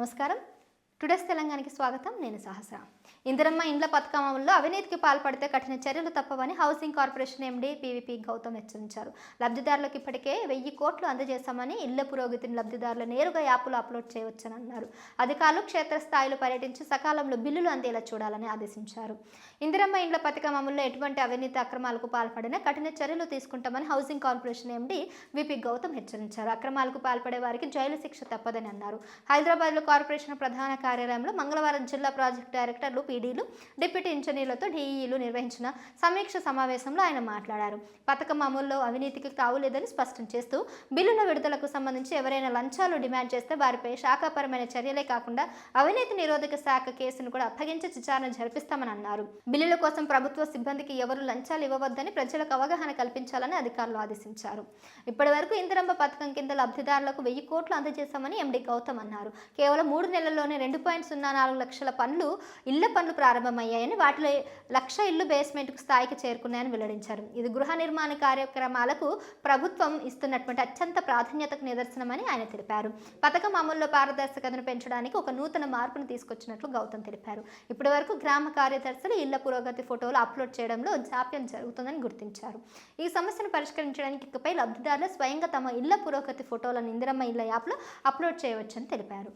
నమస్కారం. టుడేస్ తెలంగాణకి స్వాగతం. నేను సహస్ర. ఇందిరమ్మ ఇండ్ల పథకం అమలులో అవినీతికి పాల్పడితే కఠిన చర్యలు తప్పవని housing corporation MD PVP Gautam హెచ్చరించారు. లబ్ధిదారులకు ఇప్పటికే 1000 కోట్లు అందజేశామని, ఇళ్ల పురోగతిని లబ్ధిదారులు నేరుగా యాప్లో అప్లోడ్ చేయవచ్చని అన్నారు. అధికారులు క్షేత్రస్థాయిలో పర్యటించి సకాలంలో బిల్లులు అందేలా చూడాలని ఆదేశించారు. ఇందిరమ్మ ఇండ్ల పథకం అమలులో ఎటువంటి అవినీతి అక్రమాలకు పాల్పడినా కఠిన చర్యలు తీసుకుంటామని housing corporation MD VP Gautam హెచ్చరించారు. అక్రమాలకు పాల్పడే వారికి జైలు శిక్ష తప్పదని అన్నారు. హైదరాబాద్లో కార్పొరేషన్ ప్రధాన కార్యాలయంలో మంగళవారం జిల్లా ప్రాజెక్టు డైరెక్టర్లు, పీడీలు, డిప్యూటీ ఇంజనీర్లతో డీఈలు నిర్వహించిన సమీక్ష సమావేశంలో ఆయన మాట్లాడారు. పథకం అమలులో అవినీతికి తావులేదని స్పష్టం చేస్తూ, బిల్లుల విడుదలకు సంబంధించి ఎవరైనా లంచాలు డిమాండ్ చేస్తే వారిపై శాఖాపరమైన చర్యలే కాకుండా అవినీతి నిరోధక శాఖ కేసును కూడా అప్పగించి విచారణ జరిపిస్తామని అన్నారు. బిల్లుల కోసం ప్రభుత్వ సిబ్బందికి ఎవరు లంచాలు ఇవ్వవద్దని ప్రజలకు అవగాహన కల్పించాలని అధికారులు ఆదేశించారు. ఇప్పటి వరకు ఇందిరమ్మ పథకం కింద లబ్ధిదారులకు 1000 కోట్లు అందజేశామని ఎండీ గౌతమ్ అన్నారు. కేవలం 3 నెలల్లోనే 2.04 లక్షల ఇళ్ల పనులు ప్రారంభమయ్యాయని, వాటిలో 1,00,000 ఇళ్లు బేస్మెంట్ స్థాయికి చేరుకున్నాయని వెల్లడించారు. ఇది గృహ నిర్మాణ కార్యక్రమాలకు ప్రభుత్వం ఇస్తున్నటువంటి అత్యంత ప్రాధాన్యతకు నిదర్శనమని ఆయన తెలిపారు. పథకం అమలులో పారదర్శకతను పెంచడానికి ఒక నూతన మార్పును తీసుకొచ్చినట్లు గౌతమ్ తెలిపారు. ఇప్పటి వరకు గ్రామ కార్యదర్శులు ఇళ్ల పురోగతి ఫోటోలు అప్లోడ్ చేయడంలో జాప్యం జరుగుతుందని గుర్తించారు. ఈ సమస్యను పరిష్కరించడానికి ఇకపై లబ్ధిదారులు స్వయంగా తమ ఇళ్ల పురోగతి ఫోటోలను ఇందిరమ్మ ఇళ్ల యాప్లో అప్లోడ్ చేయవచ్చని తెలిపారు.